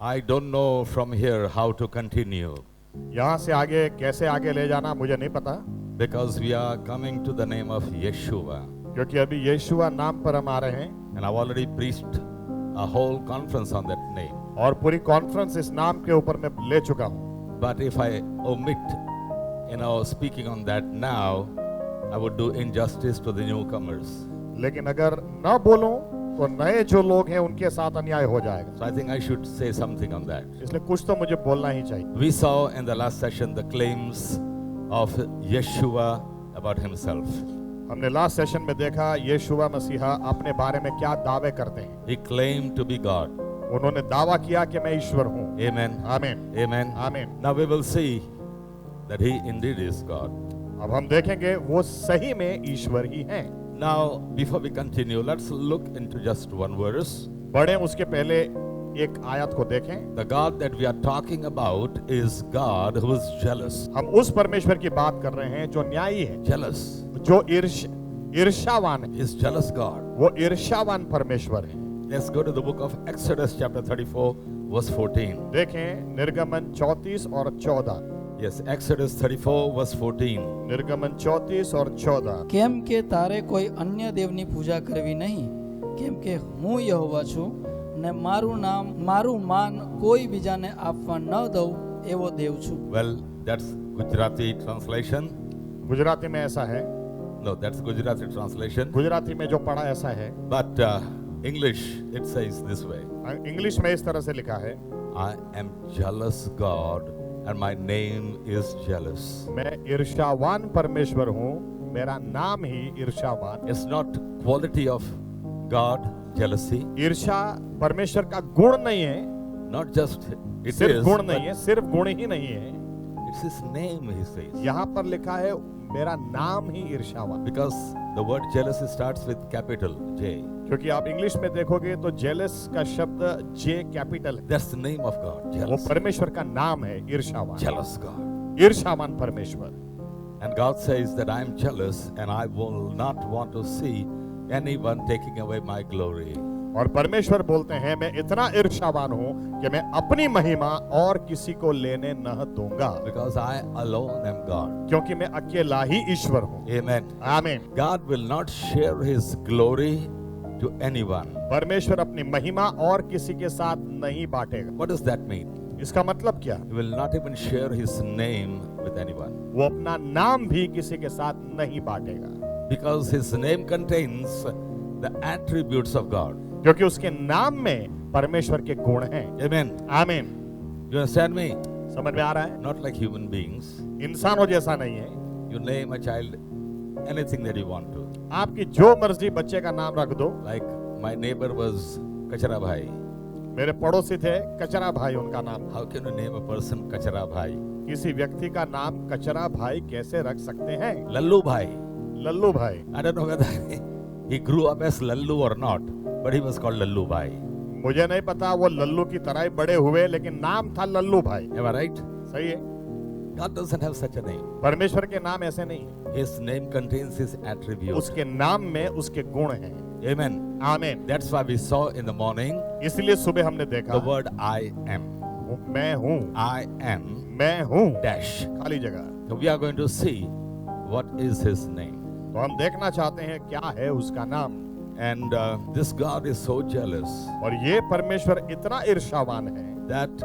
I don't know from here how to continue यहाँ से आगे कैसे आगे ले जाना मुझे नहीं पता, because we are coming to the name of Yeshua. क्योंकि अभी यीशुआ नाम पर हम आ रहे हैं And I've already preached a whole conference on that name. और पूरी कॉन्फ्रेंस इस नाम के ऊपर मैं ले चुका हूँ। But if I omit, speaking on that now, I would do injustice to the newcomers. लेकिन अगर न बोलूं तो नए जो लोग हैं उनके साथ अन्याय हो जाएगा, So I think I should say something on that. इसलिए कुछ तो मुझे बोलना ही चाहिए। We saw in the last session the claims of Yeshua about himself. हमने लास्ट सेशन में देखा यीशुआ मसीहा अपने बारे में क्या दावे करते हैं। He claimed to be God. उन्होंने दावा किया कि मैं ईश्वर हूँ। Amen. आमीन Amen. आमीन। Now we will see that he indeed is God. अब हम देखेंगे वो सही में ईश्वर ही हैं। Now, before we continue, let's look into just one verse. बढ़े उसके पहले एक आयत को देखें। The God that we are talking about is God who is jealous. हम उस परमेश्वर की बात कर रहे हैं जो न्यायी है, Jealous. जो ईर्ष्यावान है। He is jealous God. वो ईर्ष्यावान परमेश्वर है। Let's go to the book of Exodus chapter 34 verse 14. देखें निर्गमन 34 और 14। Yes, Exodus 34 verse 14. निर्गमन 34 और 14। કેમ કે તારે કોઈ અન્ય દેવની પૂજા કરવી નહીં, કેમ કે હું યહોવા છું ને મારું માન કોઈ બીજાને આપવા ન દઉં એવો દેવ છું. Well, that's Gujarati translation. Gujarati में ऐसा है, No, that's Gujarati translation. Gujarati में जो पढ़ा ऐसा है, But English, it says this way. English में इस तरह से लिखा है, I am jealous God and my name is jealous. मैं ईर्ष्यावान परमेश्वर हूँ, मेरा नाम ही ईर्ष्यावान। It's not quality of God, jealousy. ईर्ष्या परमेश्वर का गुण नहीं है, Not just it सिर्फ is, गुण but नहीं है, सिर्फ गुण ही नहीं है। it's his name, he says. यहाँ पर लिखा है मेरा नाम ही ईर्ष्यावान। Because the word jealousy starts with capital J. क्योंकि आप इंग्लिश में देखोगे तो जेलस का शब्द जे कैपिटल है, That's the name of God, वो jealous. परमेश्वर का नाम है ईर्ष्यावान। Jealous God. ईर्ष्यावान परमेश्वर। And God says that I am jealous and I will not want to see anyone taking away my glory. और परमेश्वर बोलते हैं मैं इतना ईर्ष्यावान हूँ कि मैं अपनी महिमा और किसी को लेने न दूंगा, Because I alone am God. क्योंकि मैं अकेला ही ईश्वर हूँ। Amen. आमीन। God will not share his glory to anyone. परमेश्वर अपनी महिमा और किसी के साथ नहीं बांटेगा। What does that mean? इसका मतलब क्या? He will not even share his name with anyone. वो अपना नाम भी किसी के साथ नहीं बांटेगा, Because his name contains the attributes of God. क्योंकि उसके नाम में परमेश्वर के गुण हैं। Amen. आमीन। You understand me? समझ में आ रहा है? Not like human beings. इंसानों जैसा नहीं है। You name a child anything that you want to. आपकी जो मर्जी बच्चे का नाम रख दो। Like my neighbor was Kachara Bhai. मेरे पड़ोसी थे कचरा भाई, उनका नाम। How can you name a person Kachara Bhai? किसी व्यक्ति का नाम कचरा भाई कैसे रख सकते हैं? Lallu Bhai. लल्लू भाई। I don't know whether he grew up as Lallu or not, but he was called Lallu Bhai. मुझे नहीं पता वो लल्लू की तरह ही बड़े हुए, लेकिन नाम था लल्लू भाई। Am I right? सही है। God doesn't have such a name. परमेश्वर के नाम ऐसे नहीं है, His name contains his attributes. उसके नाम में उसके गुण हैं। Amen. आमीन। That's why we saw in the morning इसलिए सुबह हमने देखा the word I am. मैं हूँ, I am मैं हूँ dash. खाली जगह। So we are going to see what is his name. तो हम देखना चाहते हैं क्या है उसका नाम। And this God is so jealous और ये परमेश्वर इतना ईर्ष्यावान है that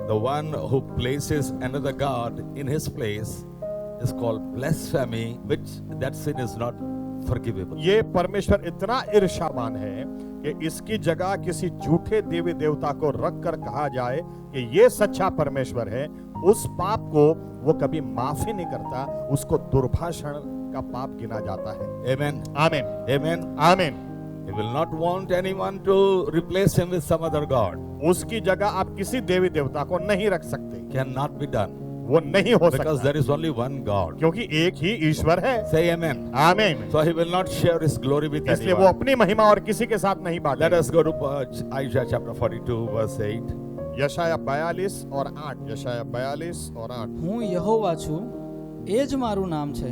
the one who places another God in his place is called blasphemy, which that sin is not forgivable. ये परमेश्वर इतना ईर्ष्यावान है कि इसकी जगह किसी झूठे देवी देवता को रख कर कहा जाए कि ये सच्चा परमेश्वर है, उस पाप को वो कभी माफी नहीं करता, उसको दुर्भाषण का पाप गिना जाता है। Amen. आमीन। Amen. आमीन। He will not want anyone to replace him with some other God. उसकी जगह आप किसी देवी देवता को नहीं रख सकते, Cannot be done. वो नहीं हो Because सकता, there is only one God. क्योंकि एक ही ईश्वर है। Say amen. आमीन। So he will not share his glory with इसलिए वो anyone. अपनी महिमा और किसी के साथ नहीं Let बांटेगा। us go to Isaiah chapter 42 verse 8. यशाया 42 और 8। यशाया 42 और 8। હું યહોવા છું, એ જ મારું નામ છે.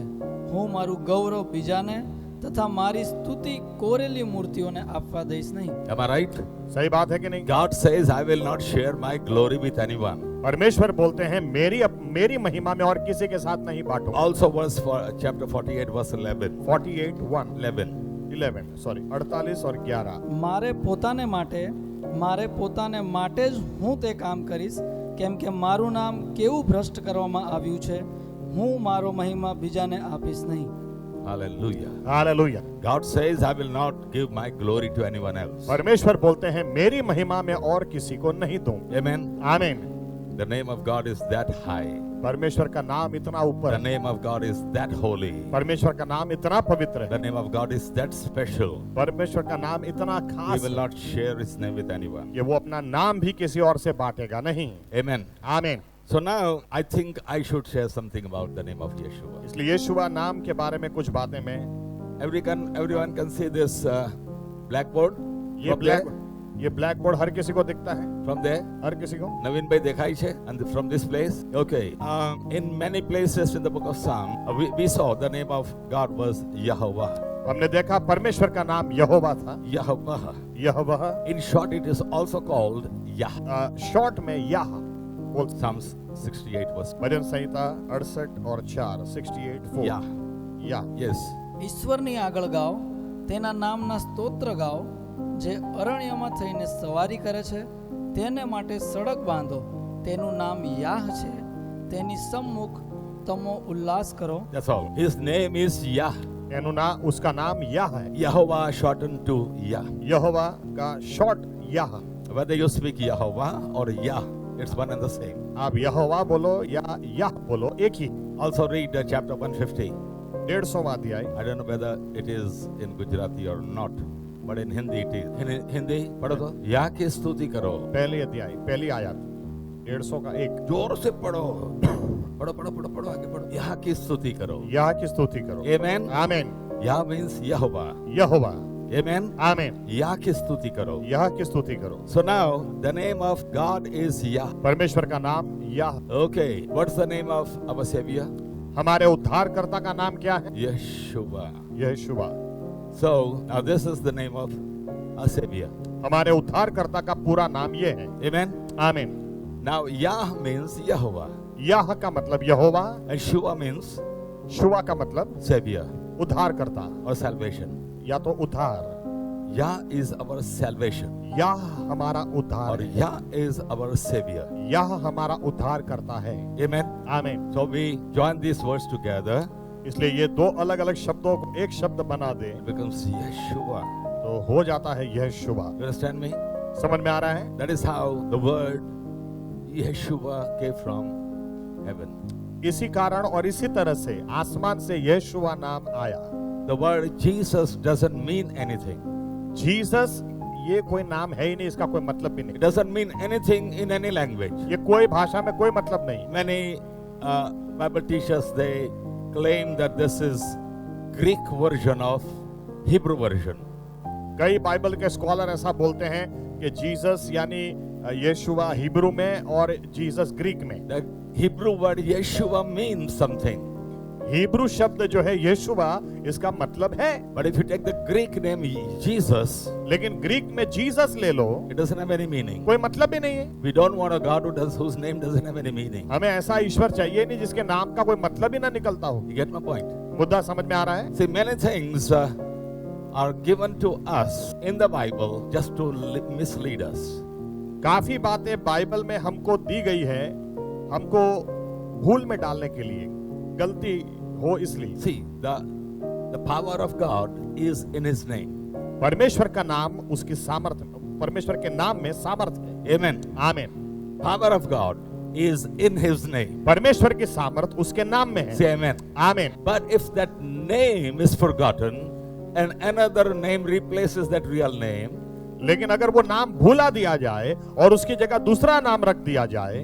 હું મારું ગૌરવ બીજાને તથા મારી સ્તુતિ કોરેલી મૂર્તિઓને આપવા દઈશ નહીં. Am I right? सही बात है कि नहीं? God says, I will not share my glory with anyone. परमेश्वर बोलते हैं मेरी महिमा में और किसी के साथ नहीं बांटूंगा. Also chapter 48 verse 11. 11 सॉरी 48 और 11. મારે પોતાને માટે જ હું તે કામ કરીશ, કેમ કે મારું નામ કેવું ભ્રષ્ટ કરવામાં આવ્યું છે. હું મારો મહિમા બીજાને આપીશ નહીં. Hallelujah. Hallelujah. God says, I will not give my glory to anyone else. परमेश्वर बोलते हैं मेरी महिमा में और किसी को नहीं दूं. Amen. आमीन. The name of God is that high. परमेश्वर का नाम इतना ऊपर The है. name of God is that holy. परमेश्वर का नाम इतना पवित्र The है. name of God is that special. परमेश्वर का नाम इतना He खास will है not share his name with anyone. कि वो अपना नाम भी किसी और से बांटेगा नहीं. Amen. आमीन. So now I think I should share something about the name of Yeshua. इसलिए यीशुआ नाम के बारे में कुछ बातें मैं Everyone can see this blackboard. ये ब्लैक बोर्ड हर किसी को दिखता है. From there. हर किसी को. Naveen bhai dekhai che, and from this place. Okay. In many places in the book of Psalm, we saw the name of God was Yehovah. हमने देखा परमेश्वर का नाम यहोवा था. Yehovah. Jehovah. In short, it is also called Yah. Short में याह बोल. Psalms 68 verse. भजन संहिता 68 और 4 68 4. Yah. या. Yes. ઈશ્વરની આગળ ગાઓ, તેના નામના સ્તોત્ર ગાઓ. જે અરણ્યમાં થઈને સવારી કરે છે, તેને માટે સડક બાંધો. તેનું નામ યાહ છે, તેની સમ્મુખ તમો ઉલ્લાસ કરો. That's all. His name is Yah. उसका नाम याह है. Yehovah shortened to Yah. यहोवा का short yeah. Whether you speak Yehovah or Yah, it's one and the same. आप यहोवा बोलो या याह बोलो एक ही. Also read chapter 150. 150वां अध्याय. I don't know whether it is in Gujarati or not, but in Hindi it is. In Hindi, पढ़ो तो. Yah की स्तुति करो. पहली अध्याय पहली आयत 150 का 1. जोर से पढ़ो. पढ़ो आगे पढ़ो. यह की स्तुति करो. याह की स्तुति करो. Amen. आमीन. Yah means Yehovah. यहोवा. Amen. आमीन. Yah की स्तुति करो. याह की स्तुति करो. So now the name of God is Yah. परमेश्वर का नाम याह. Okay. What's the name of our Savior? हमारे उद्धारकर्ता का नाम क्या है? Yeshua. Jehovah. So now this is the name of our Savior. हमारे उद्धारकर्ता का पूरा नाम ये है. Amen. आमीन. Now Yah means Yehovah. याह का मतलब यहोवा. And Shua means शुवा का मतलब Savior उद्धारकर्ता or salvation. या तो उद्धार. Yah is our salvation. याह हमारा Or उद्धार है. Yah is our Savior. याह हमारा उद्धार करता है. Amen. आमीन. So we join these words together. इसलिए ये दो अलग अलग शब्दों को एक शब्द बना दे It becomes Yeshua. तो हो जाता है यह शुभा. You understand me? समझ में आ रहा है? That is how the word Yeshua came from heaven. इसी कारण और इसी तरह से आसमान से यह शुभा नाम आया. The word Jesus doesn't mean anything. Jesus ये कोई नाम है ही नहीं. इसका कोई मतलब भी It नहीं. doesn't mean anything in any language. ये कोई भाषा में कोई मतलब नहीं. Many Bible teachers, they claim that this is Greek version of Hebrew version. कई बाइबल के स्कॉलर ऐसा बोलते हैं कि जीसस यानी यीशुआ हिब्रू में और जीसस ग्रीक में. The Hebrew word Yeshua means something. Hebrew शब्द जो है यीशुआ इसका मतलब है. But if you take the Greek name Jesus, लेकिन ग्रीक में जीसस ले लो it doesn't have any meaning. कोई मतलब भी नहीं है. We don't want a God whose name doesn't have any meaning. हमें ऐसा ईश्वर चाहिए नहीं जिसके नाम का कोई मतलब ही ना निकलता हो. You get my point? मुद्दा समझ में आ रहा है? See, many things are given to us in the Bible just to mislead us. काफी बातें बाइबल में हमको दी गई है हमको भूल में डालने के लिए, गलती हो इसलिए. See, the power of God is in His name. परमेश्वर का नाम उसकी सामर्थ्य, परमेश्वर के नाम में सामर्थ्य है. Amen. आमीन. Power of God is in His name. परमेश्वर की सामर्थ्य उसके नाम में है. Say amen. आमीन. But if that name is forgotten and another name replaces that real name, लेकिन अगर वो नाम भूला दिया जाए और उसकी जगह दूसरा नाम रख दिया जाए,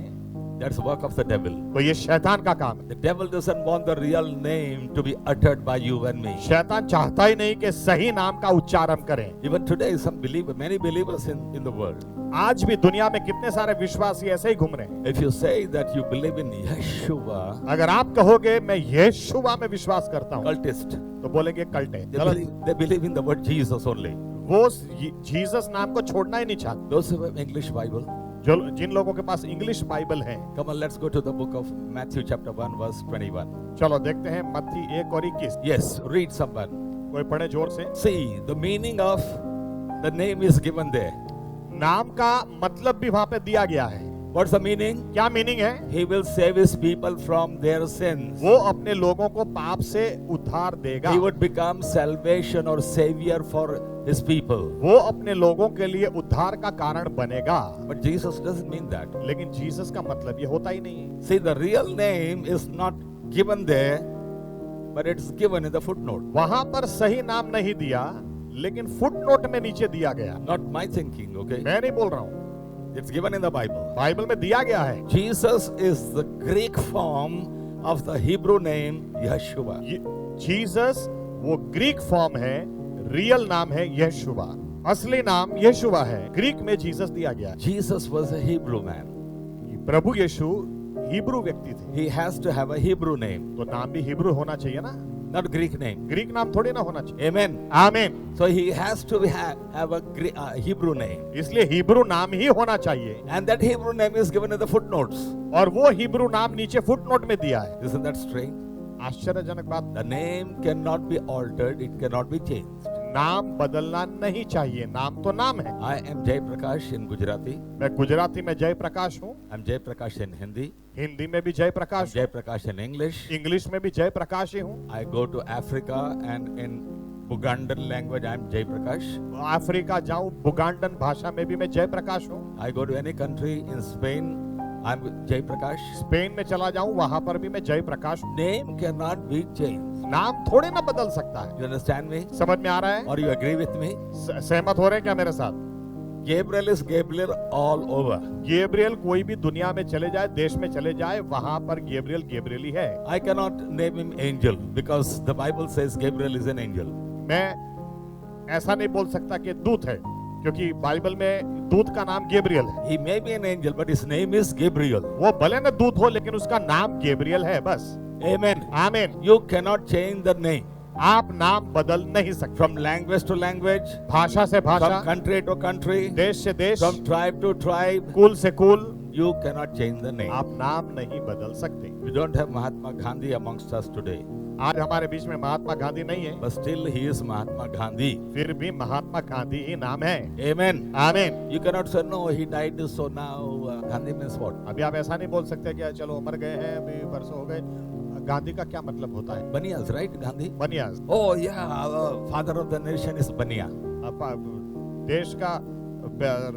that's work of the devil. तो ये शैतान का काम है. The devil doesn't want the real name to be uttered by you and me. शैतान चाहता ही नहीं कि सही नाम का उच्चारण करें. Even today, many believers in the world, आज भी दुनिया में कितने सारे विश्वासी ऐसे ही घूम रहे हैं. if you say that you believe in Yeshua, अगर आप कहोगे मैं यीशुआ में विश्वास करता हूँ, cultist, तो बोलेंगे कल्ट है, They गलत। they believe in the word Jesus only. वो जीसस नाम को छोड़ना ही नहीं चाहते। Those who have English Bible, जो जिन लोगों के पास इंग्लिश बाइबल है, come on, let's go to the book of Matthew chapter 1 verse 21. चलो देखते हैं मत्ती 1 और 21। Yes, read someone. कोई पढ़े जोर से। See, the meaning of the name is given there. नाम का मतलब भी वहां पे दिया गया है। What's the meaning? क्या मीनिंग है? He will save his people from their sins. वो अपने लोगों को पाप से उद्धार देगा। He would become salvation or savior for his people. वो अपने लोगों के लिए उद्धार का कारण बनेगा। But Jesus doesn't mean that. लेकिन जीसस का मतलब ये होता ही नहीं है। See, the real name is not given there, but it's given in the footnote. वहां पर सही नाम नहीं दिया, लेकिन फुटनोट में नीचे दिया गया। Not my thinking, okay? मैं नहीं बोल रहा हूँ, It's given in the Bible. Bible में दिया गया है। Jesus is the Greek form of the Hebrew name Yeshua. Jesus वो ग्रीक फॉर्म है, रियल नाम है यशुवा। असली नाम यशुवा है, ग्रीक में जीसस दिया गया। Jesus was a Hebrew man. प्रभु यीशु हिब्रू व्यक्ति थे, He has to have a Hebrew name, तो नाम भी हिब्रू होना चाहिए ना, not Greek name. ग्रीक नाम थोड़ी ना होना चाहिए। Amen. आमीन। So he has to have a Hebrew name. इसलिए हिब्रू नाम ही होना चाहिए, And that Hebrew name is given in the footnotes. और वो हिब्रू नाम नीचे फुटनोट में दिया है। Isn't that strange? आश्चर्यजनक बात। The name cannot be altered, it cannot be changed. नाम बदलना नहीं चाहिए, नाम तो नाम है। I am Jay Prakash in Gujarati. मैं गुजराती में जय प्रकाश हूँ, I'm Jay Prakash in Hindi. Hindi में भी जय प्रकाश हूँ, Jay Prakash in English. English में भी जय प्रकाश ही हूँ। I go to Africa and in Bugandan language I'm Jay Prakash. Africa जाऊं, बुगांडन भाषा में भी मैं जय प्रकाश हूँ। I go to any country in Spain, I'm Jay Prakash. Spain में चला जाऊं, वहां पर भी मैं जय प्रकाश हूँ। Name cannot be changed. नाम थोड़े ना बदल सकता है। You understand me? समझ में आ रहा है? Or you agree with me? सहमत हो रहे हैं क्या मेरे साथ? Gabriel is Gabriel all over. Gabriel कोई भी दुनिया में चले जाए, देश में चले जाए, वहां पर गैब्रियल गैब्रियल ही है। I cannot name him angel because the Bible says Gabriel is an angel. मैं ऐसा नहीं बोल सकता कि दूत है, क्योंकि बाइबल में दूत का नाम गैब्रियल है। He may be an angel, but his name is Gabriel. वो भले न दूत हो, लेकिन उसका नाम गैब्रियल है बस। Amen. आमीन। You cannot change the name आप नाम बदल नहीं सकते। from language to language, भाषा से भाषा, from country to country, देश से देश, from tribe to tribe. कुल से कुल, You cannot change the name. आप नाम नहीं बदल सकते। We don't have Mahatma Gandhi amongst us today, आज हमारे बीच में महात्मा गांधी नहीं है, but still he is Mahatma Gandhi. फिर भी महात्मा गांधी ही नाम है। Amen. आमीन। You cannot say no, he died, so now Gandhi means what? अभी आप ऐसा नहीं बोल सकते कि चलो मर गए हैं, अभी वर्षों हो गए, गांधी का क्या मतलब होता है? Banias, right? Gandhi? बनियास। Oh yeah, our father of the nation is Bania. देश का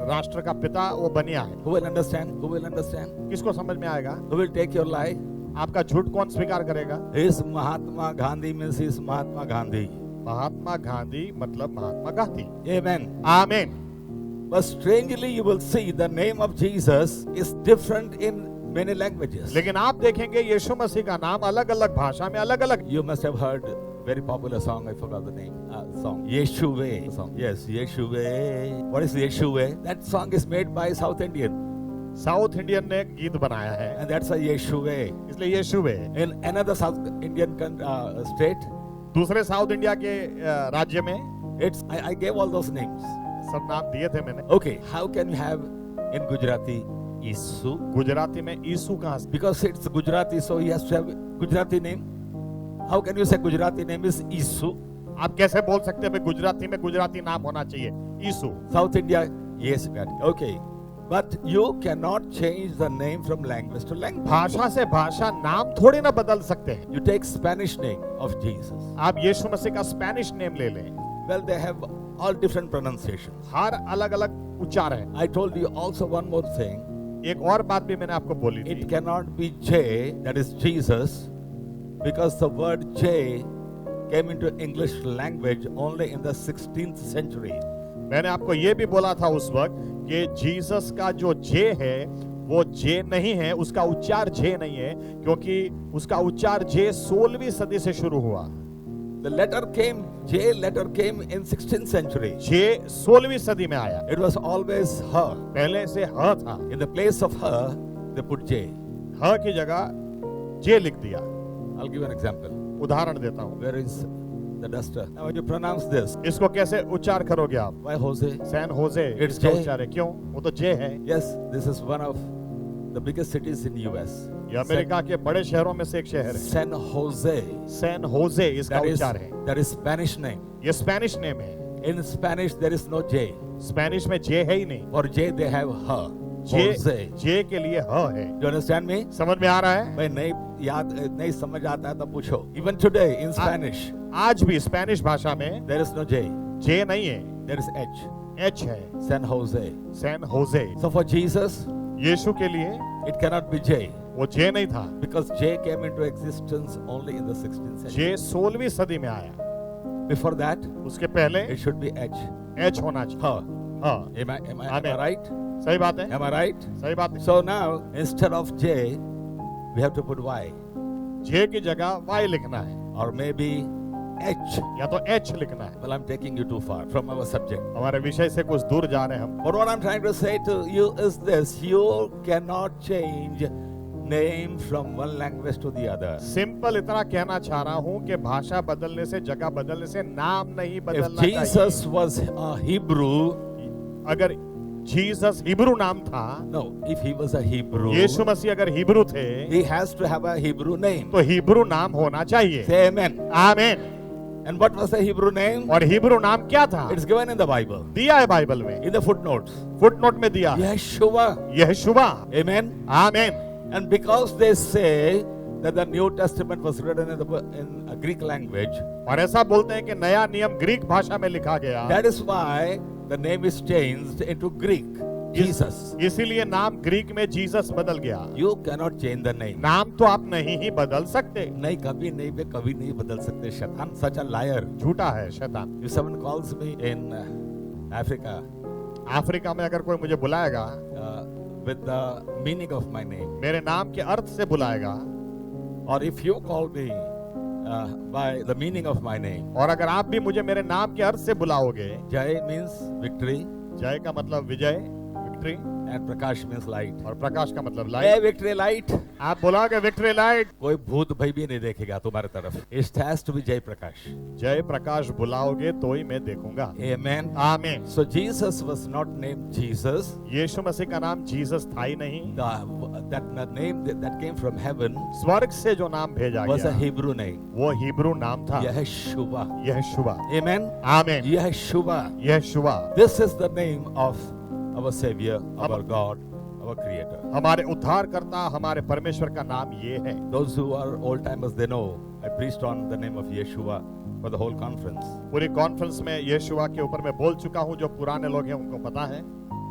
राष्ट्र का पिता वो बनिया है। Who will understand? Who will understand? किसको समझ में आएगा? Who will take your lie? आपका झूठ कौन स्वीकार करेगा? His Mahatma Gandhi means his Mahatma Gandhi. Mahatma Gandhi मतलब महात्मा गांधी। Amen. आमीन। But strangely you will see the name of Jesus is different in many languages. लेकिन आप देखेंगे यीशु मसीह का नाम अलग अलग भाषा में अलग अलग। You must have heard very popular song, I forgot the name. Song. Yeshuve song. Yes, Yeshuve. What is Yeshuve? That song is made by South Indian. South Indian ने गीत बनाया है, And that's a Yeshuve. इसलिए यीशु है। In another South Indian state, दूसरे south India के राज्य में it's I gave all those names. सब नाम दिए थे मैंने। Okay, how can you have in Gujarati Isu? Gujarati में यीशु कहाँ से? Because it's Gujarati, so he has to have Gujarati name. How can you say Gujarati name is Isu? आप कैसे बोल सकते हैं गुजराती में गुजराती नाम होना चाहिए? यीशु। South India, yes, okay. But you cannot change the name from language to language. भाषा से भाषा नाम थोड़ी ना बदल सकते हैं। You take Spanish name of Jesus. आप यीशु मसीह का स्पेनिश नेम ले लें, Well, they have all different pronunciations. हर अलग अलग उच्चार है। I told you also one more thing. एक और बात भी मैंने आपको बोली थी। It cannot be J, that is Jesus, because the word J came into English language only in the 16th century. मैंने आपको ये भी बोला था उस वक्त कि जीसस का जो जे है वो जे नहीं है, उसका उच्चार जे नहीं है, क्योंकि उसका उच्चार जे 16वीं सदी से शुरू हुआ। The letter came, J letter came in 16th century. जे 16वीं सदी में आया। It was always her. पहले से ह था, In the place of her, they put J. ह की जगह जे लिख दिया। I'll give you an example. उदाहरण देता हूँ। Where is the duster. Now you pronounce this. इसको कैसे उच्चार करोगे आप? Why Jose? सैन होजे। It's इसका J. उच्चार है क्यों? वो तो जे है। Yes, this is one of the biggest cities in US. ये अमेरिका के बड़े शहरों में से एक शहर है। San Jose. सैन होजे इसका उच्चार है। That is Spanish name. ये स्पेनिश नेम है। In Spanish there is no J. Spanish में जे है ही नहीं। For J they have her. J Jose. जे के लिए ह है। Do you understand me? समझ में आ रहा है? भाई नहीं समझ आता है तो पूछो. Even today in Spanish आज भी स्पेनिश भाषा में there is no J. जे नहीं है, There is H. एच है। San Jose. San Jose. So for Jesus यीशु के लिए it cannot be J. वो जे नहीं था। Because J came into existence only in the 16th century. जे 16वीं सदी में आया। Before that, उसके पहले it should be H. H होना चाहिए। Her. हाँ, Am I Amen. right? सही बात है। Am I right? सही बात है। So now, instead of J, we have to put Y. जे की जगह वाई लिखना है Or maybe H. या तो एच लिखना है। Well, I'm taking you too far from our subject. हमारे विषय से कुछ दूर जा रहे हैं हम। But what I'm trying to say to you is this. You cannot change name from one language to the other. Simple इतना कहना चाह रहा हूँ कि भाषा बदलने से, जगह बदलने से नाम नहीं If बदलना Jesus was a Hebrew, चाहिए। अगर जीसस हिब्रू नाम था, no, if he was a Hebrew, यीशु मसीह अगर हिब्रू थे, he has to have a Hebrew name. तो हिब्रू नाम होना चाहिए। Say amen. आमीन। And what was the Hebrew name? और हिब्रू नाम क्या था? It's given in the Bible. दिया है बाइबल में, In the footnotes. फुटनोट में दिया है। Yeshua. यह शुभा। Amen. आमीन। And because they say that the New Testament was written in a Greek language, और ऐसा बोलते हैं कि नया नियम ग्रीक भाषा में लिखा गया, that is why the name is changed into Greek. Jesus. इसीलिए नाम ग्रीक में जीसस बदल गया। You cannot change the name. नाम तो आप नहीं ही बदल सकते। नहीं कभी नहीं बदल सकते शैतान. Such a liar. झूठा है शैतान। If someone calls me in Africa Africa में अगर कोई मुझे बुलाएगा, with the meaning of my name, मेरे नाम के अर्थ से बुलाएगा, or if you call me by the meaning of my name, और अगर आप भी मुझे मेरे नाम के अर्थ से बुलाओगे, Jai means victory जय का मतलब विजय, victory, and Prakash means light. और प्रकाश का मतलब Hey, लाइट। victory light. आप बुलाओगे विक्ट्री लाइट, कोई भूत भाई भी नहीं देखेगा तुम्हारे तरफ. It has to be Jai Prakash. जय प्रकाश बुलाओगे तो ही मैं देखूंगा। Amen. आमीन। So Jesus was not named Jesus. यीशु मसीह का नाम जीसस था ही नहीं। That name that came from heaven स्वर्ग से जो नाम भेजा was a गया, Hebrew name. वो हिब्रू नाम था। Yeshua. यह शुभा। Amen. आमीन। Yeshua. यह शुभा। This is the name of our Savior, our God, our Creator. हमारे उद्धारकर्ता, हमारे परमेश्वर का नाम ये है। Those who are old timers, they know I preached on the name of Yeshua for the whole conference. पूरी कॉन्फ्रेंस में यीशुआ के ऊपर मैं बोल चुका हूँ। जो पुराने लोग हैं उनको पता है।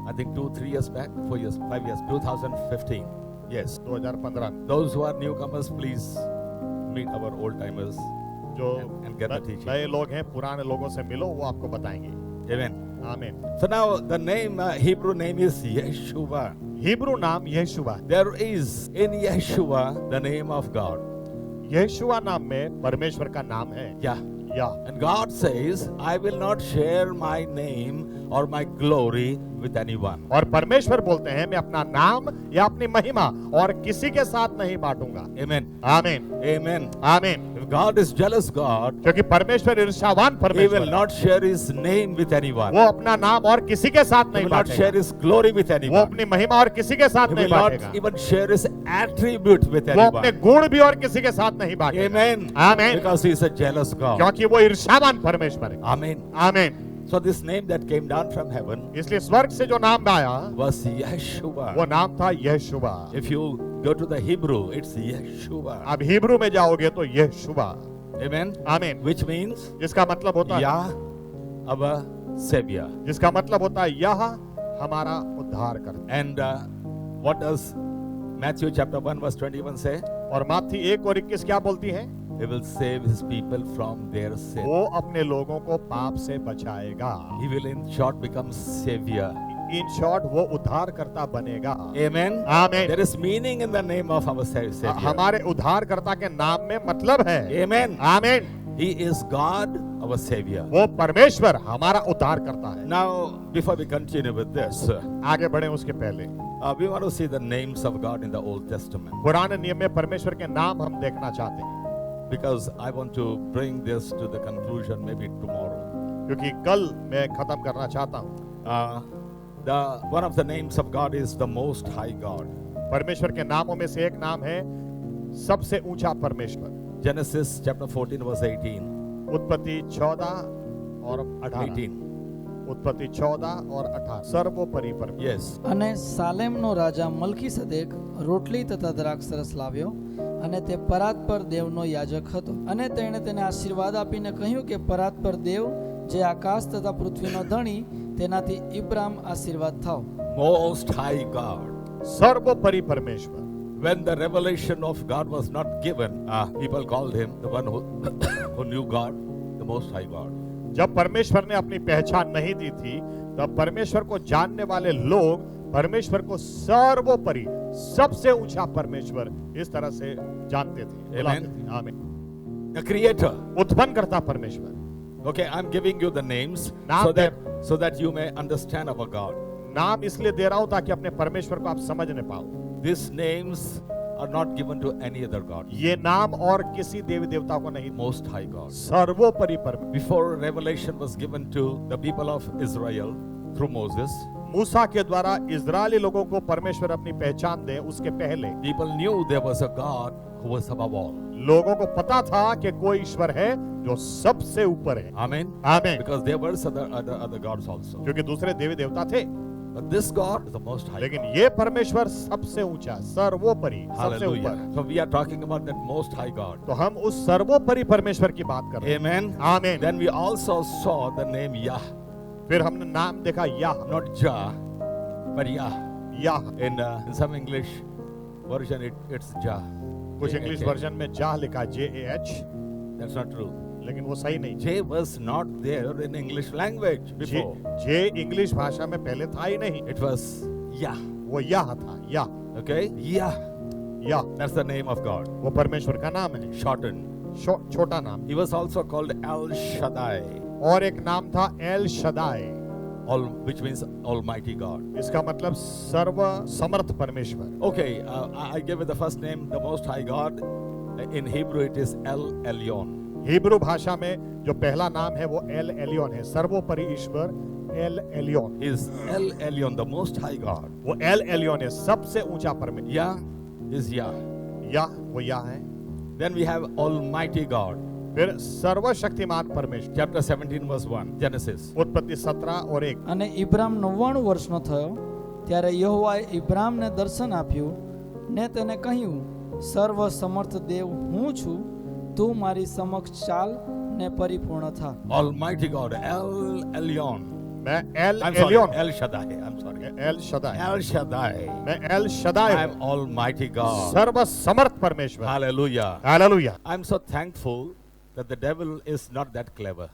I think 2-3 years back, 4 years, 5 years, 2015. Yes. 2015 Those who are newcomers, please meet our old timers जो and get the teaching. नए लोग हैं, पुराने लोगों से मिलो, वो आपको बताएंगे। Amen. आमीन। So now the name, Hebrew name is Yeshua. Hebrew नाम यीशुआ। There is in Yeshua the name of God. यीशुआ नाम में परमेश्वर का नाम है। Yeah. या And God says, I will not share my name or my glory with anyone. और परमेश्वर बोलते हैं, मैं अपना नाम या अपनी महिमा और किसी के साथ नहीं बांटूंगा। Amen. आमीन। Amen. आमीन। If God is jealous God, क्योंकि परमेश्वर ईर्ष्यावान He परमेश्वर will है। not share His name with anyone. वो अपना नाम और किसी के साथ He नहीं will not share बांटेगा। His glory with वो anyone. अपनी महिमा और किसी के साथ He नहीं will not बांटेगा। even share His attribute with वो अपने anyone. गुण भी और किसी के साथ नहीं बांटेगा। Amen. आमीन। Because He is a jealous God. क्योंकि वो ईर्ष्यावान परमेश्वर है। Amen. आमीन। So this name that came down from heaven इसलिए स्वर्ग से जो नाम आया, was Yeshua. वो नाम था यीशुआ। If you go to the Hebrew, it's Yeshua. अब हिब्रू में जाओगे तो यीशुआ। Amen. आमीन। Which means जिसका मतलब होता है, Yah, our Savior. जिसका मतलब होता है यह हमारा उद्धार करता। And what does Matthew chapter 1 verse 21 say? और माथी 1 और 21 क्या बोलती है? He will save His people from their sin. वो अपने लोगों को पाप से बचाएगा। He will in short become Savior. In short वो उद्धारकर्ता बनेगा। Amen. आमीन। There is meaning in the name of our Savior. हमारे उद्धारकर्ता के नाम में मतलब है। Amen. आमीन। He is God, our Savior. वो परमेश्वर हमारा उद्धारकर्ता है। Now, before we continue with this, आगे बढ़े उसके पहले we want to see the names of God in the Old Testament. पुराने नियम में परमेश्वर के नाम हम देखना चाहते हैं। because I want to bring this to the conclusion maybe tomorrow. क्योंकि कल मैं खत्म करना चाहता हूँ। One of the names of God is the Most High God. परमेश्वर के नामों में से एक नाम है सबसे ऊंचा परमेश्वर। Genesis chapter 14 verse 18. उत्पत्ति 14 और 18। 18. उत्पत्ति 14 और 18 सर्वोपरि परमेश्वर। Yes. અને સાલેમનો રાજા મલ્કીસદેક રોટલી તથા દ્રાક્ષરસ લાવ્યો અને તે પરાત્પર દેવનો યાજક હતો અને તેણે તેને આશીર્વાદ આપીને કહ્યું કે પરાત્પર દેવ જે આકાશ તથા પૃથ્વીનો ધણી તેનાથી ઇબ્રામ આશીર્વાદ થાઓ. Most High God. सर्वोपरि परमेश्वर। When the revelation of God was not given, people called him the one who knew God, the Most High God. जब परमेश्वर ने अपनी पहचान नहीं दी थी तब परमेश्वर को जानने वाले लोग परमेश्वर को सर्वोपरि सबसे ऊंचा परमेश्वर इस तरह से जानते थे। बुलाते थे। आमीन। The Creator. उत्पन्न करता परमेश्वर। Okay, I'm giving you the names Now so that you may understand our God. नाम इसलिए दे रहा हूं ताकि अपने परमेश्वर को आप समझने पाओ। These names are not given to any other God. ये नाम और किसी देवी देवता को नहीं, Most High God. सर्वोपरि परमेश्वर। Before revelation was given to the people of Israel through Moses, मूसा के द्वारा इजरायली लोगों को परमेश्वर अपनी पहचान दे उसके पहले people knew there was a God who was above all. लोगों को पता था कि कोई ईश्वर है जो सबसे ऊपर है। Amen. आमीन। Because there were other gods also. क्योंकि दूसरे देवी देवता थे, But this God is the Most High. लेकिन ये परमेश्वर सबसे ऊंचा, सर्वोपरि, सबसे Hallelujah. ऊपर। So we are talking about that Most High God. तो हम उस सर्वोपरि परमेश्वर की बात कर रहे हैं। Amen. आमीन। Then we also saw the name Yah, फिर हमने नाम देखा याह, not Jah, but Yah. Yeah. In some English version, it's Jah. कुछ इंग्लिश वर्जन में जाह लिखा JAH, That's not true. लेकिन वो सही नहीं। J was not there in English language before. J English भाषा में पहले था ही नहीं, It was Yah. वो याह था। याह, Okay? Yah. Yeah, That's the name of God. वो परमेश्वर का नाम है, Shortened. छोटा नाम। He was also called El Shaddai, और एक नाम था L Shaddai, which means Almighty God. इसका मतलब सर्व समर्थ परमेश्वर। Okay, I give it the first name, the Most High God. In Hebrew, it is El Elyon. Hebrew भाषा में जो पहला नाम है वो एल एलियोन है, सर्वोपरि ईश्वर El Elyon. He is El Elyon, the Most High God. वो एल एलियोन है, सबसे ऊंचा परमेश्वर। Yah is Yah. या वो या है। Then we have Almighty God. फिर सर्वशक्तिमान परमेश्वर। Chapter 17 verse 1, Genesis. उत्पत्ति 17 और 1। અને ઇબ્રામ 99 વર્ષનો થયો ત્યારે યહોવાએ ઇબ્રામને દર્શન આપ્યું ને તેને કહ્યું, સર્વ સમર્થ દેવ હું છું, તું મારી સમક્ષ ચાલ ને પરિપૂર્ણ થા. Almighty God, El Elyon. मैं L I'm sorry, Elyon, El Shaddai. I'm sorry. L Shaddai, El Shaddai. मैं L Shaddai I'm Almighty God. सर्व समर्थ परमेश्वर। Hallelujah. Hallelujah. I'm so thankful that the devil is not that clever.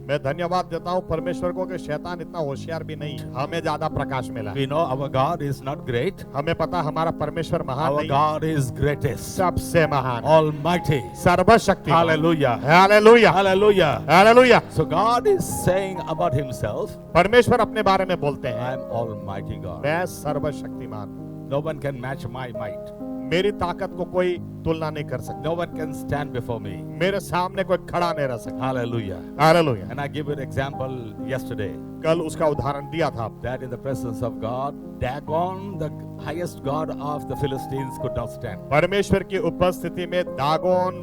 मैं धन्यवाद देता हूँ परमेश्वर को कि शैतान इतना होशियार भी नहीं, हमें ज्यादा प्रकाश मिला। We know our God is not great. हमें पता हमारा परमेश्वर महान Our नहीं, God is greatest. सबसे महान, Almighty. सर्वशक्ति। Hallelujah. Hallelujah, Hallelujah. Hallelujah. So God is saying about himself, परमेश्वर अपने बारे में बोलते हैं, I am Almighty God. मैं सर्वशक्तिमान। No one can match my might. मेरी ताकत को कोई तुलना नहीं कर सकता, No one can stand before me. मेरे सामने कोई खड़ा नहीं रह सकता। Hallelujah. Hallelujah. And I give you an example yesterday कल उसका उदाहरण दिया था that in the presence of God, Dagon, the highest god of the Philistines, could not stand. परमेश्वर की उपस्थिति में दागोन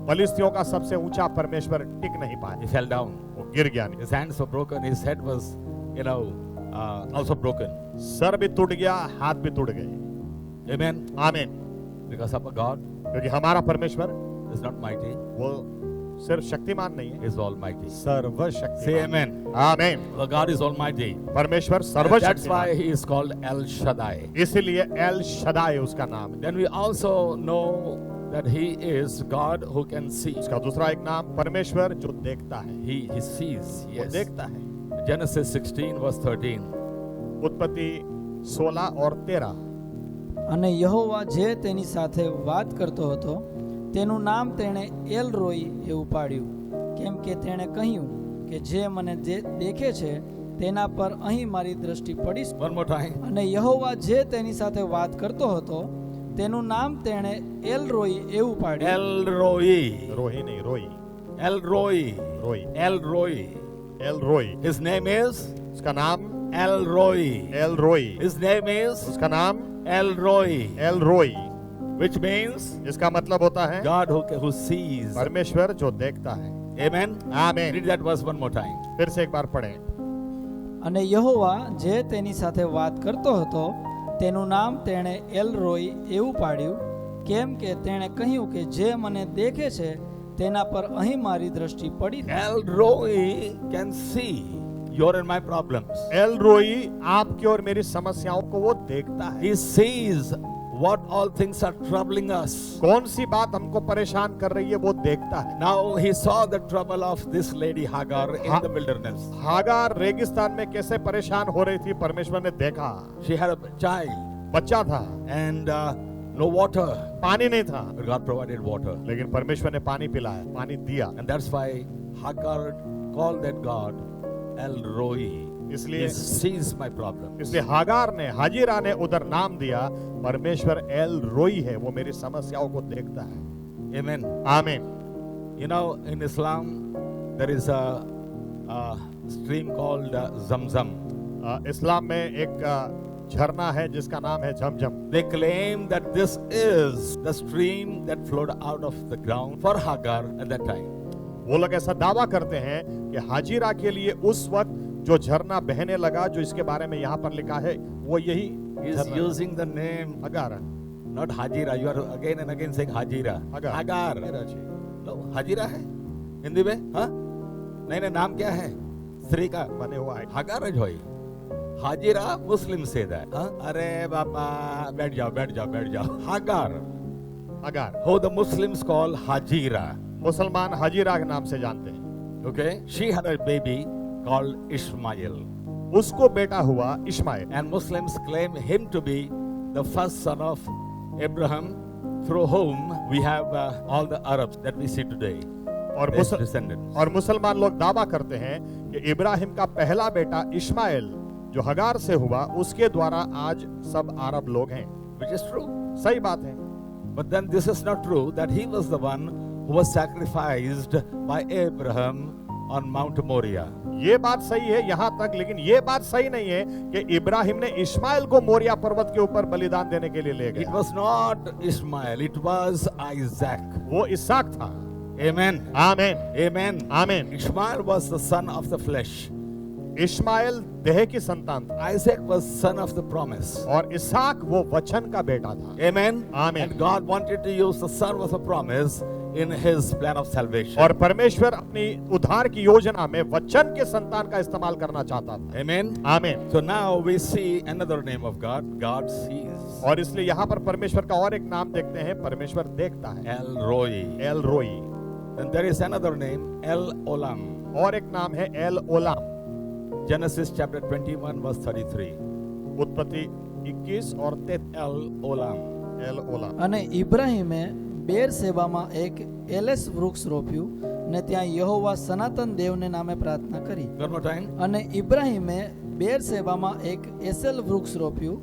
फलिस्तियों का सबसे ऊंचा परमेश्वर टिक नहीं पाया, He fell down. वो गिर गया। His hands were broken. His head was, also broken. Sir भी टूट गया, हाथ भी टूट गए। Amen. आमीन। Because our God क्योंकि हमारा परमेश्वर is not mighty, वो सिर्फ शक्तिमान नहीं है, He is almighty. सर्वशक्तिमान। Say amen. आमीन। Our God is almighty. परमेश्वर And that's why सर्वशक्तिमान, He is called El Shaddai. इसीलिए एल शदाई उसका नाम है। Then we also know that He is God who can see. उसका दूसरा एक नाम परमेश्वर जो देखता है, He sees. वो Yes. देखता है। Genesis 16 verse 13. उत्पत्ति 16 और 13। અને યહોવા જે તેની સાથે વાત કરતો હતો તેનું નામ તેણે એલ રોઈ એવું પાડ્યું, કેમ કે તેણે કહ્યું કે જે મને દેખે છે તેના પર અહીં મારી દ્રષ્ટિ પડી. One more time. અને યહોવા જે તેની સાથે વાત કરતો હતો તેનું નામ તેણે એલ રોઈ એવું પાડ્યું. El Roi. रोही नहीं, रोई, El Roi. रोई, El Roi. एल रोई. His name is उसका नाम El Roi. एल रोई. His name is उसका नाम El Roi, एल रोई, which means इसका मतलब होता है God who sees. परमेश्वर जो देखता है. Amen. आमीन. Read that verse one more time. फिर से एक बार पढ़ें. અને યહોવા જે તેની સાથે વાત કરતો હતો તેનું નામ તેણે એલ રોઈ એવું પાડ્યું, કેમ કે તેણે કહ્યું કે જે મને દેખે છે તેના પર અહીં મારી દ્રષ્ટિ પડી. El Roi can see your and my problems. L रोई आपकी और मेरी समस्याओं को वो देखता है. He sees what all things are troubling us. कौन सी बात हमको परेशान कर रही है वो देखता है. Now he saw the trouble of this lady Hagar in the wilderness. Hagar रेगिस्तान में कैसे परेशान हो रही थी, परमेश्वर ने देखा. She had a child बच्चा था, and no water. पानी नहीं था, But God provided water. लेकिन परमेश्वर ने पानी पिलाया, पानी दिया. And that's why Hagar called that God El Roi. इसलिए He sees my problem. इसलिए हागार ने, हाजिरा ने उधर नाम दिया, परमेश्वर एल रोई है, वो मेरी समस्याओं को देखता है. Amen. आमीन. You know, in Islam, there is a stream called Zamzam. इस्लाम में एक झरना है जिसका नाम है झमझम. They claim that this is the stream that flowed out of the ground for Hagar at that time. वो लोग ऐसा दावा करते हैं कि हाजिरा के लिए उस वक्त जो झरना बहने लगा, जो इसके बारे में यहाँ पर लिखा है, वो यही He is झरना. using the name, हगार. not Hajira. You are again and again saying Hajira. हगार. Hagar. मेरा जी. No, Hajira है हिंदी में. हाँ, नहीं नहीं, नाम क्या है स्त्री का? बने हुआ है. Hagar है जोई. Hajira Muslim say that. हाँ, अरे बाबा बैठ जाओ बैठ जाओ बैठ जाओ. Hagar, हगार. who the Muslims call Hajira. मुसलमान हाजिरा के नाम से जानते हैं. Okay, she had a baby called Ishmael. उसको बेटा हुआ Ishmael. And Muslims claim him to be the first son of Abraham, through whom we have all the Arabs that we see today. और His descendants. और मुसलमान लोग दावा करते हैं कि इब्राहिम का पहला बेटा इश्माइल जो हगार से हुआ, उसके द्वारा आज सब अरब लोग हैं. Which is true. सही बात है. But then this is not true that he was the one who was sacrificed by Abraham on Mount Moriah. ये बात सही है यहाँ तक, लेकिन ये बात सही नहीं है कि इब्राहिम ने इश्माइल को मोरिया पर्वत के ऊपर बलिदान देने के लिए ले It गया. was not Ishmael, it was Isaac. वो इसहाक था. Amen. आमीन. Amen. आमीन. Ishmael was the son of the flesh. Ishmael देह की संतान था Isaac was son of the promise. और इसहाक वो वचन का बेटा था. Amen. Amen. And God wanted to use the son of the promise in his plan of salvation. और परमेश्वर अपनी उद्धार की योजना में वचन के संतान का इस्तेमाल करना चाहता था. Amen. आमीन. So now we see another name of God. God sees. और इसलिए यहाँ पर परमेश्वर का और एक नाम देखते हैं, परमेश्वर देखता है. El Roi. एल रोई. And there is another name, El Olam. और एक नाम है L Olam. Genesis chapter 21 verse 33. उत्पत्ति 21 और 33. El Olam. L Olam. અને ઇબ્રાહીમે બેર સેબામાં એક એલેસ વૃક્ષ રોપ્યું ને ત્યાં યહોવા સનાતન દેવને નામે પ્રાર્થના કરી. One more time. અને ઇબ્રાહીમે બેર સેબામાં એક એસેલ વૃક્ષ રોપ્યું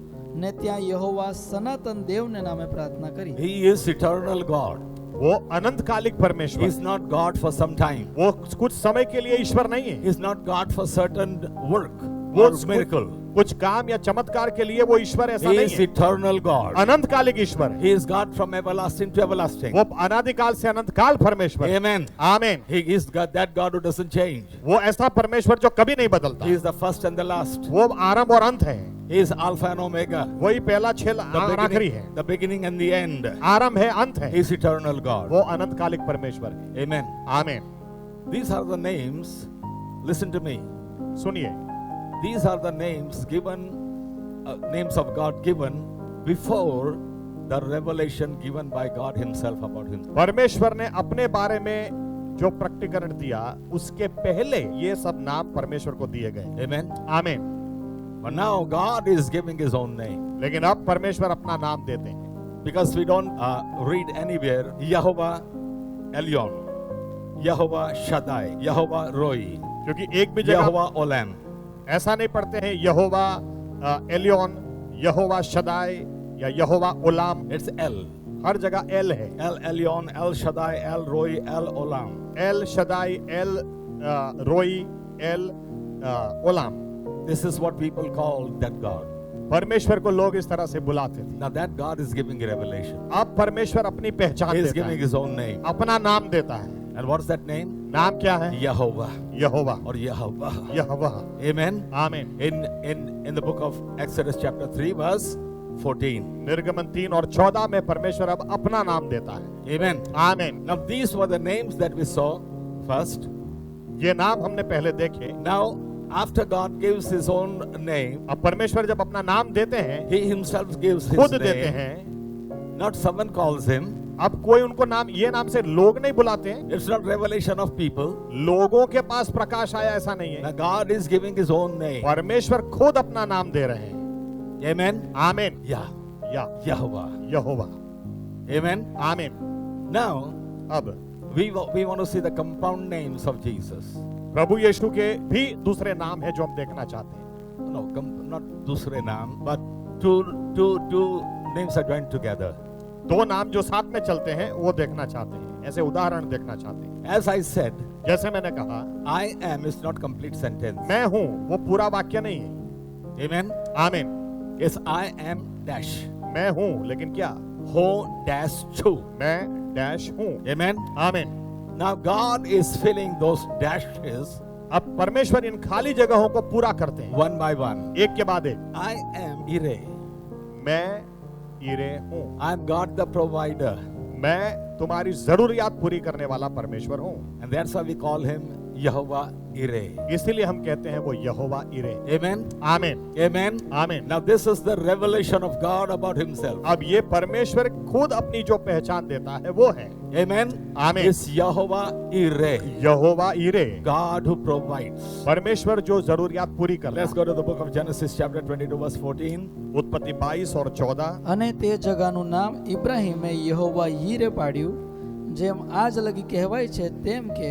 ને ત્યાં યહોવા સનાતન દેવને નામે પ્રાર્થના કરી. He is eternal God. वो अनंतकालिक He परमेश्वर. is not God for some time. वो कुछ समय के लिए ईश्वर नहीं है. He is not God for certain work वो or miracle. कुछ काम या चमत्कार के लिए वो ईश्वर ऐसा He नहीं is है. eternal God. अनंतकालिक ईश्वर है. He is God from everlasting to everlasting. वो अनादिकाल से अनंतकाल परमेश्वर है. Amen. आमीन. He is God, that God who doesn't change. वो ऐसा परमेश्वर जो कभी नहीं बदलता. He is the first and the last. वो आरंभ और अंत है. He is Alpha and Omega. वही पहला छेल आखिरी है. The beginning and the end. आरंभ है, अंत है. He is eternal God. वो अनंतकालिक परमेश्वर है. Amen. आमीन. These are the names. Listen to me. सुनिए, These are the names given, names of God given before the revelation given by God Himself about Himself. परमेश्वर ने अपने बारे में जो प्रकटीकरण दिया, उसके पहले ये सब नाम परमेश्वर को दिए गए. Amen. आमीन. But now God is giving His own name. लेकिन अब परमेश्वर अपना नाम देते हैं. Because we don't read anywhere Yehovah Elyon, Yehovah Shaddai, Yehovah Roi, क्योंकि एक भी जगह Yehovah Olam. ऐसा नहीं पढ़ते हैं यहोवा एलियोन, यहोवा शदाई, या यहोवा ओलाम, It's El. हर जगह एल है। El Elyon, El Shaddai, El Roi, El Olam. El Shaddai, El Roi, El Olam. This is what people call that God. परमेश्वर को लोग इस तरह से बुलाते थे। Now that God is giving revelation. अब परमेश्वर अपनी पहचान He is देता giving है, his own name. अपना नाम देता है। And what's that name? नाम क्या है? Yehovah Jehovah, or Yehovah. Jehovah. Amen. आमीन। In the book of Exodus chapter 3 verse 14. निर्गमन 3 और 14 में परमेश्वर अब अपना नाम देता है। Amen. आमीन। Now these were the names that we saw first. ये नाम हमने पहले देखे। Now after God gives his own name, अब परमेश्वर जब अपना नाम देते हैं, he himself gives his खुद देते name. हैं। Not someone calls him. अब कोई उनको नाम, ये नाम से लोग नहीं बुलाते हैं। It's not revelation of people. लोगों के पास प्रकाश आया, ऐसा नहीं है। Now God is giving his own name. परमेश्वर खुद अपना नाम दे रहे हैं। Amen. आमीन। Yeah. या Yehovah. यहोवा। Amen. आमीन। Now अब we want to see the compound names of Jesus. प्रभु यीशु के भी दूसरे नाम है जो हम देखना चाहते हैं। No, not दूसरे नाम, but two names are joined together. दो नाम जो साथ में चलते हैं वो देखना चाहते हैं, ऐसे उदाहरण देखना चाहते हैं। As I said, जैसे मैंने कहा, I am is not complete sentence. मैं हूं वो पूरा वाक्य नहीं है। Amen. आमीन। Yes, I am dash. मैं हूं लेकिन क्या? Ho dash chu. मैं डैश हूं। Amen. आमीन। Now God is filling those dashes अब परमेश्वर इन खाली जगहों को पूरा करते हैं, one by one. एक के बाद एक। I am Ire. मैं ईरे हूं। I am God the provider. मैं तुम्हारी जरूरियात पूरी करने वाला परमेश्वर हूं। And that's why we call him Yehovah Ire. इसीलिए हम कहते हैं वो यहोवा ईरे। Amen. आमीन। Amen. आमीन। Now this is the revelation of God about himself. अब ये परमेश्वर खुद अपनी जो पहचान देता है वो है Amen. आमीन। Is Yehovah Ire. Jehovah ईरे, God who provides. परमेश्वर जो जरूरियात पूरी करता Let's है। go to the book of Genesis chapter 22 verse 14. उत्पत्ति 22 और 14। અને તે જગાનું નામ ઇબ્રાહીમે યહોવા યીરે પાડ્યું, જેમ આજ લગી કહેવાય છે તેમ કે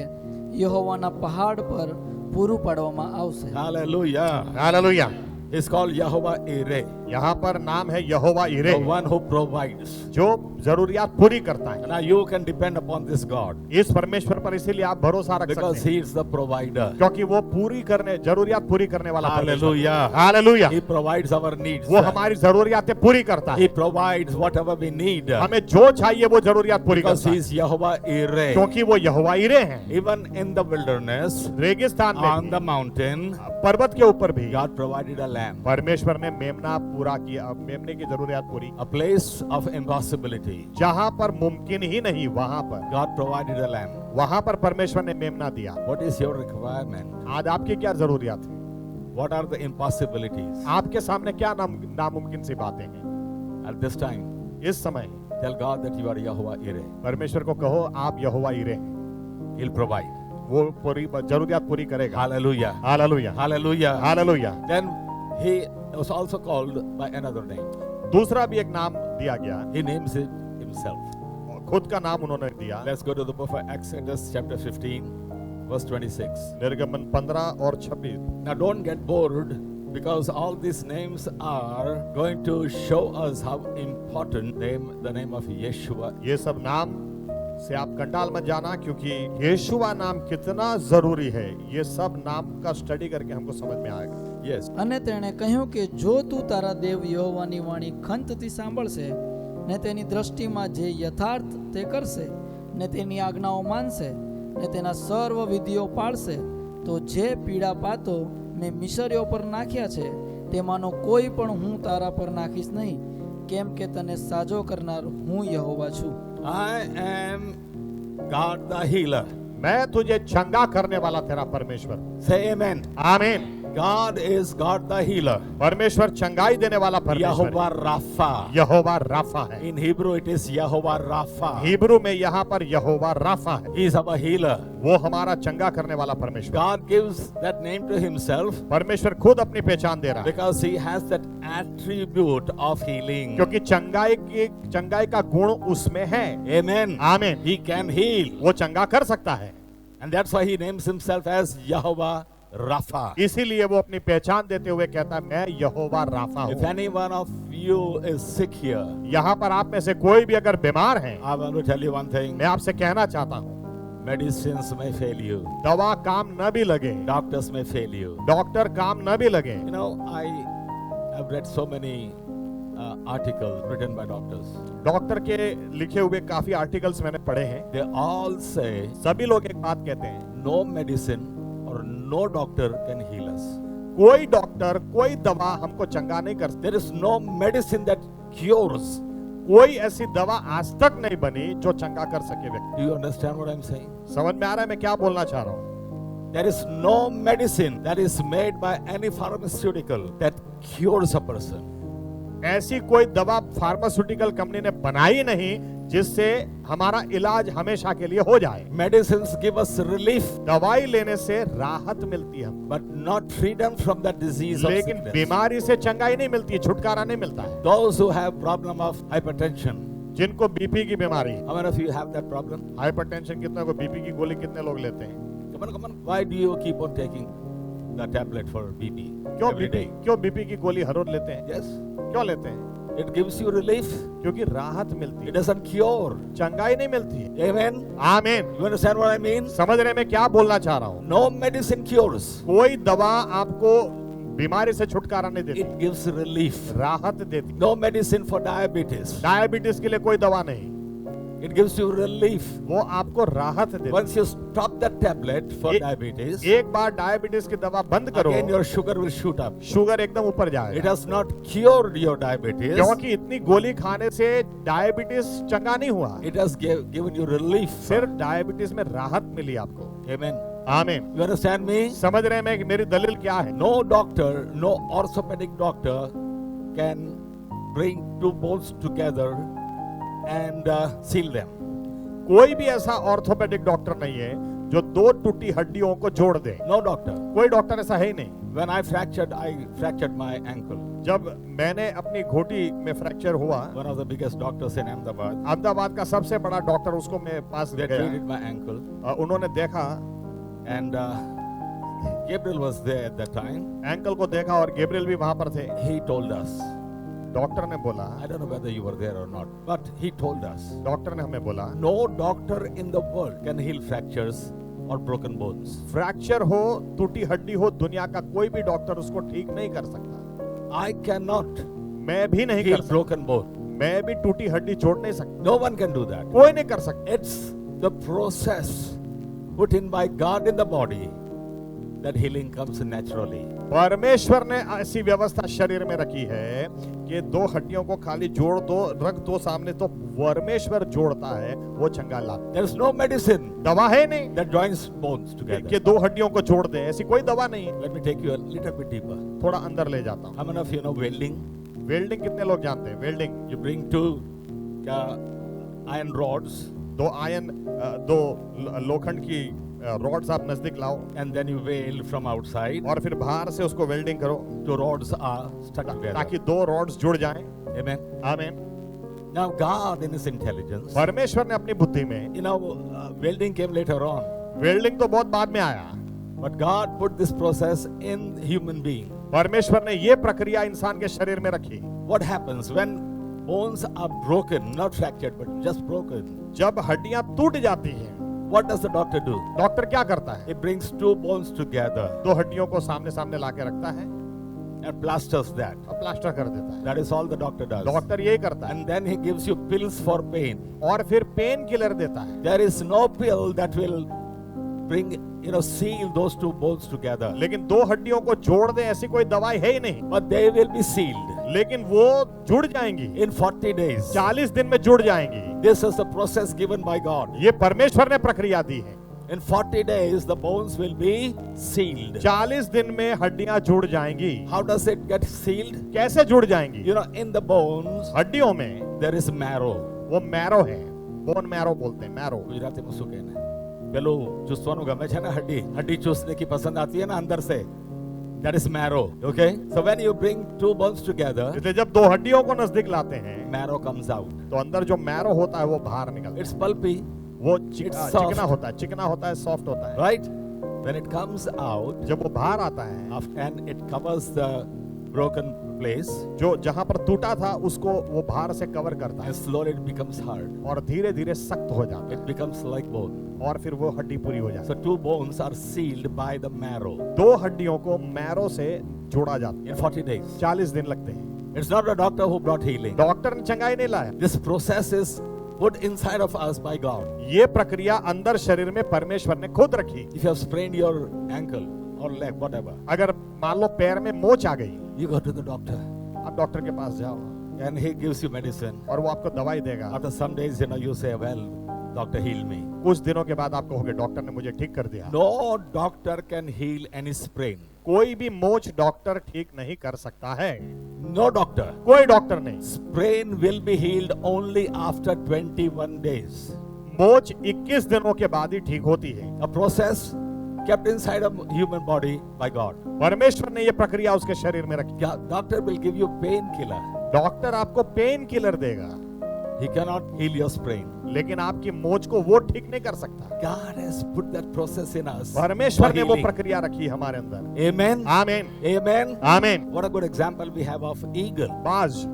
યહોવાના પહાડ પર પૂરું પાડવામાં આવશે। Hallelujah. Hallelujah. It's called Yehovah Ire. यहाँ पर नाम है यहोवा ईरे, The one who provides. जो जरूरियात पूरी करता है। Now you can depend upon this God इस परमेश्वर पर इसीलिए आप भरोसा रख because सकते हैं, he is the provider. क्योंकि वो पूरी करने, जरूरियात पूरी करने वाला परमेश्वर। Hallelujah. Hallelujah. He provides our needs. वो हमारी जरूरियातें पूरी करता He है। provides whatever we need हमें जो चाहिए वो जरूरियात पूरी because करता he है, is Yehovah Ire. क्योंकि वो यहोवा ईरे हैं। Even in the wilderness, रेगिस्तान on में the mountain, पर्वत के ऊपर भी God provided a lamb, परमेश्वर ने मेमना पूरा किया, मेमने की जरूरियात पूरी। a place of impossibility. जहां पर मुमकिन ही नहीं वहां पर, God provided a lamb. वहां पर परमेश्वर ने मेमना दिया। What is your requirement? आज आपकी क्या जरूरियात है? What are the impossibilities? आपके सामने क्या नामुमकिन सी बातें हैं? At this time, इस समय tell God that you are Yehovah Ire. परमेश्वर को कहो आप यहोवा ईरे हैं, He'll provide. वो पूरी जरूरियात पूरी करेगा। Hallelujah. Hallelujah. Hallelujah. Hallelujah. Then he was also called by another name. दूसरा भी एक नाम दिया गया, He names it himself. खुद का नाम उन्होंने दिया। Let's go to the book of Exodus chapter 15 verse 26. निर्गमन 15 और 26। Now don't get bored because all these names are going to show us how important the name of Yeshua. ये सब नाम से आप कंटाल मत जाना, क्योंकि यीशुआ नाम कितना जरूरी है, ये सब नाम का स्टडी करके हमको समझ में आएगा। Yes. અને તેણે કહ્યું કે જો તું તારા દેવ યહોવાની વાણી ખંતથી સાંભળશે ને તેની દ્રષ્ટિમાં જે યથાર્થ તે કરશે ને તેની આજ્ઞાઓ માનશે ને તેના સર્વ વિધિઓ પાળશે તો જે પીડા પાતો મેં મિસરીઓ પર નાખ્યા છે તેમાંનો કોઈ પણ હું તારા પર નાખીશ નહીં, કેમ કે તને સાજો કરનાર હું યહોવા છું। I am God the healer. मैं तुझे चंगा करने वाला तेरा परमेश्वर। Say amen. आमीन। God is God the healer. परमेश्वर चंगाई देने वाला परमेश्वर Yehovah Rapha. यहोवा राफा है। In Hebrew it is Yehovah Rapha. Hebrew में यहाँ पर यहोवा राफा है, He is our healer. वो हमारा चंगा करने वाला परमेश्वर। God gives that name to himself परमेश्वर खुद अपनी पहचान दे रहा है, because he has that attribute of healing. क्योंकि चंगाई का गुण उसमें है। Amen. आमीन। He can heal. वो चंगा कर सकता है, And that's why he names himself as Yehovah Rapha. इसीलिए वो अपनी पहचान देते हुए कहता है मैं यहोवा राफा If हूँ। any one of you is sick here, यहाँ पर आप में से कोई भी अगर बीमार हैं, I want to tell you one thing. मैं आपसे कहना चाहता हूँ, Medicines may fail you. दवा काम न भी लगे, Doctors may fail you. Doctor काम न भी लगे। You know, I have read so many articles written by doctors. Doctor के लिखे हुए काफी आर्टिकल्स मैंने पढ़े हैं। They all say सभी लोग एक बात कहते हैं, no medicine or no doctor can heal us. कोई डॉक्टर कोई दवा हमको चंगा नहीं कर सकती। There is no medicine that cures. कोई ऐसी दवा आज तक नहीं बनी जो चंगा कर सके व्यक्ति। Do you understand what I'm saying? समझ में आ रहा है मैं क्या बोलना चाह रहा हूँ? There is no medicine that is made by any pharmaceutical that cures a person. ऐसी कोई दवा फार्मास्यूटिकल कंपनी ने बनाई नहीं जिससे हमारा इलाज हमेशा के लिए हो जाए। Medicines give us relief, दवाई लेने से राहत मिलती है, but not freedom from the disease of लेकिन sickness. बीमारी से चंगाई नहीं मिलती, छुटकारा नहीं मिलता है। Those who have problem of hypertension, जिनको बीपी की बीमारी, how many of you have that problem? Hypertension, कितने को बीपी की गोली कितने लोग लेते हैं? Come on. Why do you keep on taking the tablet for BP every day? क्यों बीपी की गोली हर रोज लेते हैं? Yes, क्यों लेते हैं? it gives you relief. क्योंकि राहत मिलती It है, doesn't cure. चंगाई नहीं मिलती है। Amen. आमीन। You understand what I mean? समझ रहे मैं क्या बोलना चाह रहा हूँ? No medicine cures. कोई दवा आपको बीमारी से छुटकारा नहीं देती, It gives relief. राहत देती। No medicine for diabetes. Diabetes के लिए कोई दवा नहीं, It gives you relief. वो आपको राहत देती। Once you stop the tablet for A- diabetes, एक बार डायबिटीज की दवा बंद करो, again your sugar will shoot up. Sugar एकदम ऊपर It जाएगा। has not cured your diabetes. क्योंकि इतनी गोली खाने से डायबिटीज चंगा नहीं हुआ, It has given you relief. सिर्फ डायबिटीज में राहत मिली आपको। Amen. आमीन। You understand me? समझ रहे हैं मैं कि मेरी दलील क्या है? No doctor, no orthopedic doctor can bring two bones together and seal them. कोई भी ऐसा ऑर्थोपेडिक डॉक्टर नहीं है जो दो टूटी हड्डियों को जोड़ दे। No doctor. कोई डॉक्टर ऐसा है ही नहीं। When I fractured my ankle. जब मैंने अपनी घोटी में फ्रैक्चर हुआ, One of the biggest doctors in Ahmedabad, Ahmedabad का सबसे बड़ा डॉक्टर उसको मेरे पास they ले गया। treated my ankle, उन्होंने देखा, and Gabriel was there at that time. Ankle को देखा और गैब्रियल भी वहां पर थे। He told us, डॉक्टर ने बोला, I don't know whether you were there or not, but he told us, doctor ने हमें बोला, no doctor in the world can heal fractures or broken bones. Fracture हो, टूटी हड्डी हो, दुनिया का कोई भी डॉक्टर उसको ठीक नहीं कर सकता। I cannot मैं भी नहीं heal कर सकता, broken bone. मैं भी टूटी हड्डी जोड़ नहीं सकता, No one can do that. कोई नहीं कर सकता। It's the process put in by God in the body that healing comes naturally. परमेश्वर ने ऐसी व्यवस्था शरीर में रखी है कि दो हड्डियों को खाली जोड़ दो, रख दो सामने, तो परमेश्वर जोड़ता है, वो चंगा लाता। There is no medicine दवा है नहीं that joins bones कि together. दो हड्डियों को जोड़ दे, ऐसी कोई दवा नहीं है। Let me take you a little bit deeper. थोड़ा अंदर ले जाता हूँ। How many of you know welding? Welding कितने लोग जानते हैं? Welding You bring two iron rods दो लोखंड की रॉड्स आप नजदीक लाओ and then you weld from outside. और फिर बाहर से उसको वेल्डिंग करो Two rods are stuck together. ताकि दो रॉड्स जुड़ जाएं। Amen. आमीन। Now God in His intelligence, परमेश्वर ने अपनी बुद्धि में, welding came later on, welding तो बहुत बाद में आया, but God put this process in human being. परमेश्वर ने ये प्रक्रिया इंसान के शरीर में रखी। What happens when bones are broken, not fractured, but just broken? जब हड्डियां टूट जाती हैं, What does the doctor do? Doctor क्या करता है? He brings two bones together दो हड्डियों को सामने सामने लाके रखता है and plasters that. और प्लास्टर कर देता है। That is all the doctor does. Doctor यही करता है And then he gives you pills for pain. और फिर पेन किलर देता है। There is no pill that will bring, seal those two bones together. लेकिन दो हड्डियों को जोड़ दे ऐसी कोई दवाई है ही नहीं, But they will be sealed लेकिन वो जुड़ जाएंगी, in 40 days. 40 दिन में जुड़ जाएंगी। This is the process given by God. ये परमेश्वर ने प्रक्रिया दी है। In 40 days, the bones will be sealed. 40 दिन में हड्डियां जुड़ जाएंगी। How does it get sealed? कैसे जुड़ जाएंगी? In the bones, हड्डियों में there is marrow. वो मैरो है, बोन मैरो बोलते हैं, मैरो। ગુજરાતીમાં શું કહે ને પેલું ચૂસવાનું ગમે છે ને હड्डी ચૂસને की પસંદ आती है ना अंदर से, that is marrow. Okay, so when you bring two bones together, इसलिए जब दो हड्डियों को नजदीक लाते हैं marrow comes out. तो अंदर जो मैरो होता है वो बाहर निकलता It's pulpy, है। वो It's soft. चिकना होता है, चिकना होता है, सॉफ्ट होता है। right? When it comes out, जब वो बाहर आता है and it covers the broken place, जो जहां पर टूटा था उसको वो भार से कवर करता है and slowly it becomes hard. और धीरे धीरे सख्त हो जाता It becomes like bone. है और फिर वो हड्डी पूरी हो जाती So two bones are sealed by the marrow है। दो हड्डियों को मैरो से जोड़ा जाता in है। 40 days. 40 दिन लगते हैं। It's not a doctor who brought healing. Doctor ने चंगाई नहीं लाया। This process is put inside of us by God. ये प्रक्रिया अंदर शरीर में परमेश्वर ने खुद रखी। If you have sprained your ankle or leg, whatever, अगर मान लो पैर में मोच आ गई, you go to the doctor आप डॉक्टर के पास जाओ and he gives you medicine. और वो आपको दवाई देगा। After some days, you say, well, doctor healed me. कुछ दिनों के बाद आप कहोगे डॉक्टर ने मुझे ठीक कर दिया। No doctor can heal any sprain. कोई भी मोच डॉक्टर ठीक नहीं कर सकता है। No doctor. कोई डॉक्टर नहीं। Sprain will be healed only after 21 days. मोच 21 दिनों के बाद ही ठीक होती है। A process kept inside a human body by God. परमेश्वर ने ये प्रक्रिया उसके शरीर में रखी। Doctor will give you painkiller. Doctor आपको पेन किलर देगा, He cannot heal your sprain. लेकिन आपकी मोच को वो ठीक नहीं कर सकता। God has put that process in us. परमेश्वर for ने वो healing. प्रक्रिया रखी हमारे अंदर। Amen. आमीन Amen. आमीन। What a good example we have of eagle. बाज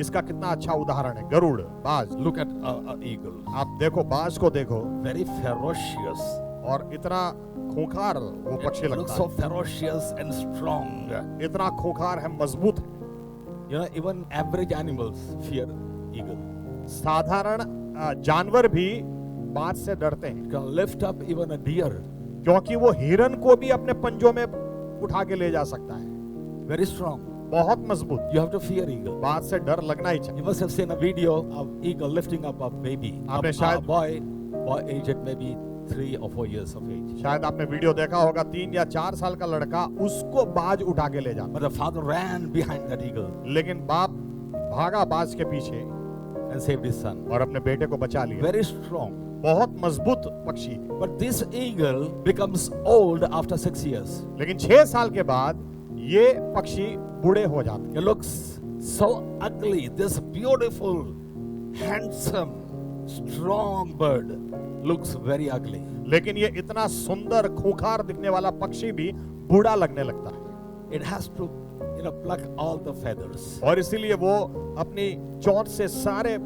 इसका कितना अच्छा उदाहरण है। गरुड़, बाज। Look at an eagle. आप देखो बाज को देखो Very ferocious. और इतना खूंखार वो पक्षी It looks लगता so ferocious and strong. है। इतना खूंखार है, मजबूत है। Even average animals fear eagle. साधारण जानवर भी बाज से डरते हैं, It can lift up even a deer. क्योंकि वो हिरन को भी अपने पंजों में उठा के ले जा सकता है। Very strong. बहुत मजबूत। You have to fear eagle. बाज से डर लगना ही चाहिए। You must have seen a video of eagle lifting up a baby. आपने A शायद- boy aged maybe 3 or 4 years of age. शायद आपने वीडियो देखा होगा, 3 या 4 साल का लड़का उसको बाज उठा के ले जाता, But the father ran behind that eagle लेकिन बाप भागा बाज के पीछे and saved his son. और अपने बेटे को बचा लिया। Very strong. बहुत मजबूत पक्षी। But this eagle becomes old after 6 years. लेकिन 6 साल के बाद ये पक्षी बूढ़े हो जाते। It looks so ugly. This beautiful, handsome, strong bird looks very ugly. लेकिन ये इतना सुंदर खूंखार दिखने वाला पक्षी भी बूढ़ा लगने लगता है। It has to, pluck all the feathers. और इसीलिए वो अपनी चोंच से सारे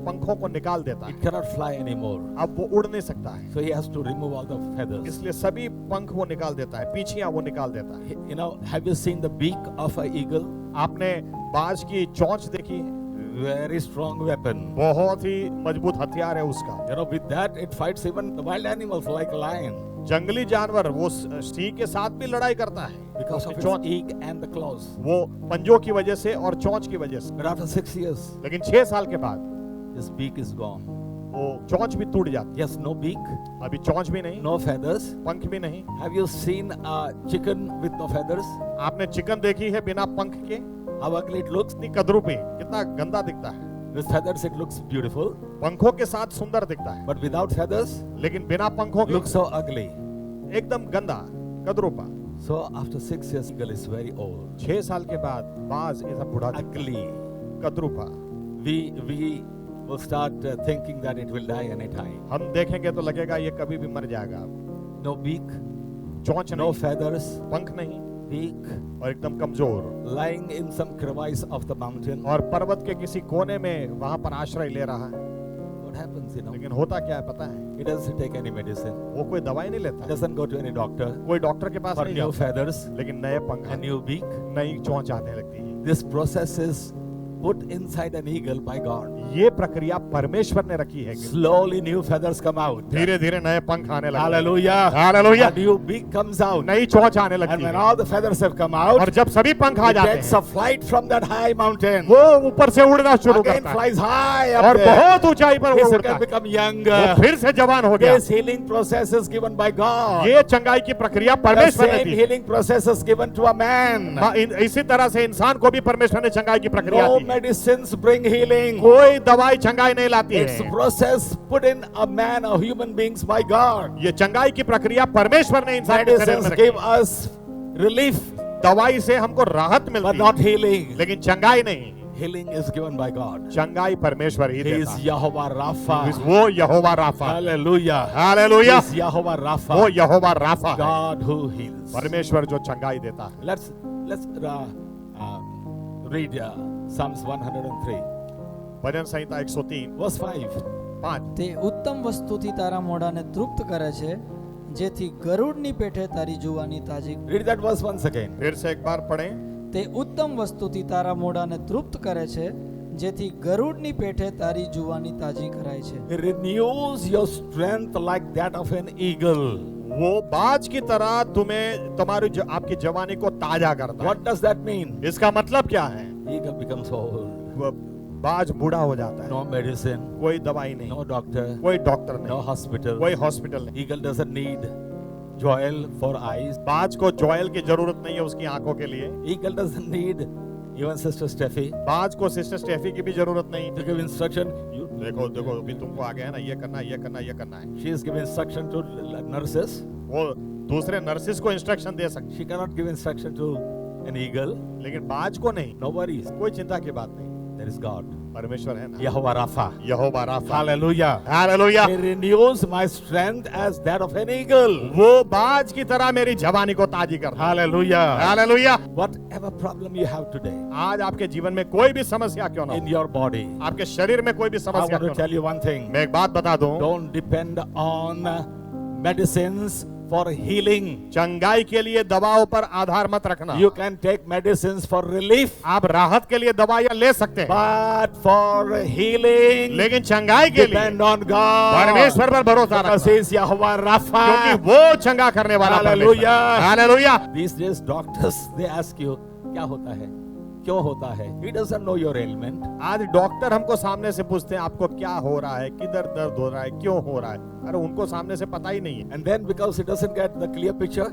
पंखों को निकाल देता है। It cannot fly anymore. अब वो उड़ नहीं सकता है, So he has to remove all the feathers. इसलिए सभी पंख वो निकाल देता है, पीछियां वो निकाल देता है। Have you seen the beak of an eagle? आपने बाज की चोंच देखी है? Very strong weapon. बहुत ही मजबूत हथियार है उसका। With that it fights even the wild animals like lion. जंगली जानवर वो सिंह के साथ भी लड़ाई करता है, Because of its चोंच, beak and the claws. वो पंजों की वजह से और चोंच की वजह से। But after 6 years, लेकिन 6 साल के बाद his beak is gone. वो चोंच भी टूट जाती He has no beak, है। अभी चोंच भी नहीं, no feathers. पंख भी नहीं। Have you seen a chicken with no feathers? आपने चिकन देखी है बिना पंख के? How ugly it looks. कितनी कदरूपी, कितना गंदा दिखता है। With feathers it looks beautiful, पंखों के साथ सुंदर दिखता है, but without feathers लेकिन बिना पंखों it के looks so ugly. एकदम गंदा, कदरूपा। So after 6 years, eagle is very old, 6 साल के बाद बाज ऐसा बूढ़ा दिखता ugly. है, कदरूपा। We will start thinking that it will die anytime. हम देखेंगे तो लगेगा ये कभी भी मर जाएगा। No beak, चोंच no नहीं, feathers, पंख नहीं beak, और एकदम कमजोर, lying in some crevice of the mountain. और पर्वत के किसी कोने में वहां पर आश्रय ले रहा है। What happens, लेकिन होता क्या है पता है? He doesn't take any medicine. वो कोई दवाई नहीं लेता, Doesn't go to any doctor कोई डॉक्टर के पास for नहीं new जाता, feathers, लेकिन नए पंख, a new beak. नई चोंच आने लगती है। This process is put inside an eagle by God. ये प्रक्रिया परमेश्वर ने रखी है। Slowly new feathers come out. धीरे धीरे नए पंख आने लगते हैं। Hallelujah. Hallelujah. A new beak comes out. नई चोंच आने And लगती when है। all the feathers have come out, और जब सभी पंख आ it जाते gets हैं, a flight from that high mountain. वो ऊपर से उड़ना शुरू Again करता है flies high up और there. बहुत ऊंचाई पर His वो can उड़ता है। become वो younger. फिर से जवान हो गया। This healing process is given by God. ये चंगाई की प्रक्रिया The परमेश्वर ने same the. healing process is given to a man. इसी तरह से इंसान को भी परमेश्वर ने चंगाई की प्रक्रिया No दी है। medicines bring healing. कोई दवाई चंगाई नहीं लाती It's a है। process put in a man or human beings by God. ये चंगाई की प्रक्रिया परमेश्वर ने इंसान के शरीर में Medicines रखी give है। us relief, दवाई से हमको राहत but मिलती not है, healing. लेकिन चंगाई नहीं। Healing is given by God. चंगाई परमेश्वर ही He देता is है। Jehovah Rapha. वो यहोवा Rapha. Hallelujah. He hallelujah. is Jehovah वो Rapha. यहोवा राफा है। God who heals. परमेश्वर जो चंगाई देता है। Let's Read Psalms 103, bhajan Samhita 103 verse 5. 5। તે ઉત્તમ વસ્તુથી તારા મોઢાને તૃપ્ત કરે છે, જેથી ગરુડની પેઠે તારી જુવાની તાજી. Read that verse once again. फिर से एक बार पढ़ें। તે ઉત્તમ વસ્તુથી તારા મોઢાને તૃપ્ત કરે છે, જેથી ગરુડની પેઠે તારી જુવાની તાજી કરાય છે. It renews your strength like that of an eagle. वो बाज की तरह तुम्हें तुम्हारी आपकी जवानी को ताजा करता है। What does that mean? इसका मतलब क्या है? Eagle becomes old. वो बाज बूढ़ा हो जाता है, No medicine, कोई दवाई नहीं, no doctor, कोई डॉक्टर no नहीं, hospital. कोई हॉस्पिटल नहीं। Eagle doesn't need joil for eyes. बाज को जॉयल की जरूरत नहीं है उसकी आंखों के लिए। Eagle doesn't need even Sister Steffi बाज को सिस्टर स्टेफी की भी जरूरत नहीं। to give instruction. देखो देखो अभी तुमको आ गया है ना, ये करना ये करना ये करना है। She is giving instruction to nurses. वो दूसरे नर्सिस को इंस्ट्रक्शन दे सकती, She cannot give instruction to an eagle. लेकिन बाज को नहीं। No worries. कोई चिंता की बात नहीं, There is God. परमेश्वर है ना। Jehovah Rapha. यहोवा Rapha. Hallelujah. Hallelujah. He renews my strength as that of an eagle. वो बाज की तरह मेरी जवानी को ताजी करता है। Hallelujah. Hallelujah. Whatever problem you have today आज आपके जीवन में कोई भी समस्या क्यों ना in हो, your body, आपके शरीर में कोई भी I समस्या want to क्यों ना tell you one thing. हो, मैं एक बात बता दूं, Don't depend on medicines for healing. चंगाई के लिए दवाओं पर आधार मत रखना। You can take medicines for relief, आप राहत के लिए दवाइयां ले सकते हैं, but for healing, लेकिन चंगाई के लिए depend on God. परमेश्वर पर भरोसा Because रखना, He is Jehovah Rapha. क्योंकि वो चंगा करने वाला परमेश्वर है। Hallelujah. Hallelujah. These days doctors they ask you क्या होता है, क्यों होता है. He doesn't know your ailment. आज डॉक्टर हमको सामने से पूछते हैं आपको क्या हो रहा है, किधर दर्द हो रहा है, क्यों हो रहा है, अरे उनको सामने से पता ही नहीं है। And then because he doesn't get the clear picture,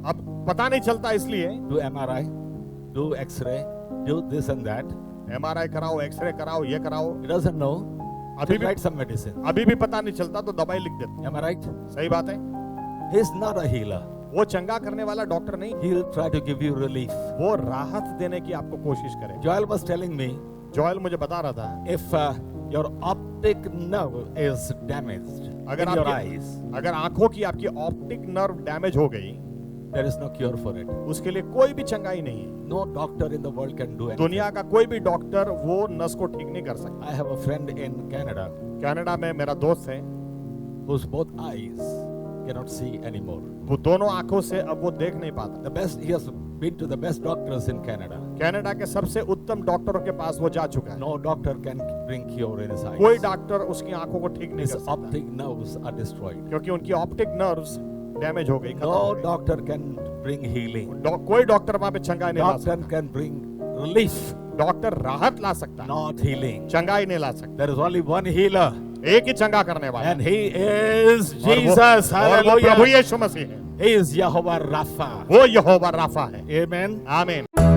अब पता नहीं चलता इसलिए do MRI, do X-ray, do this and that. MRI कराओ, एक्सरे कराओ, ये कराओ, He doesn't know. अभी He भी write some medicine. अभी भी पता नहीं चलता तो दवाई लिख देते। Am I right? सही बात है, He is not a healer. वो चंगा करने वाला डॉक्टर नहीं, He will try to give you relief. वो राहत देने की आपको कोशिश करे। Joel was telling me, Joel मुझे बता रहा था, if your optic nerve is damaged अगर in your आपकी eyes, अगर आंखों की आपकी ऑप्टिक नर्व डैमेज हो गई, there is no cure for it. उसके लिए कोई भी चंगाई नहीं है। No doctor in the world can do anything. दुनिया का कोई भी डॉक्टर वो नस को ठीक नहीं कर सकता। I have a friend in Canada Canada में मेरा दोस्त है, whose both eyes cannot see anymore. वो दोनों आंखों से अब वो देख नहीं पाता। The best, he has been to the best doctors in Canada. Canada के सबसे उत्तम डॉक्टरों के पास वो जा चुका है, No doctor can bring cure in his eyes. कोई डॉक्टर उसकी आंखों को ठीक नहीं His कर सकता, optic nerves are destroyed. क्योंकि उनकी ऑप्टिक नर्व्स डैमेज हो गई, खत्म No हो गई। doctor can bring healing. कोई डॉक्टर वहां पे चंगाई नहीं ला Doctor सकता, can bring relief, डॉक्टर राहत ला सकता है, not healing. चंगाई नहीं ला सकता। There is only one healer, एक ही चंगा करने वाला and he is और वो- Jesus. और वो प्रभु Hallelujah. यीशु मसीह है, He is Jehovah Rapha. वो यहोवा राफा है। Amen. आमीन।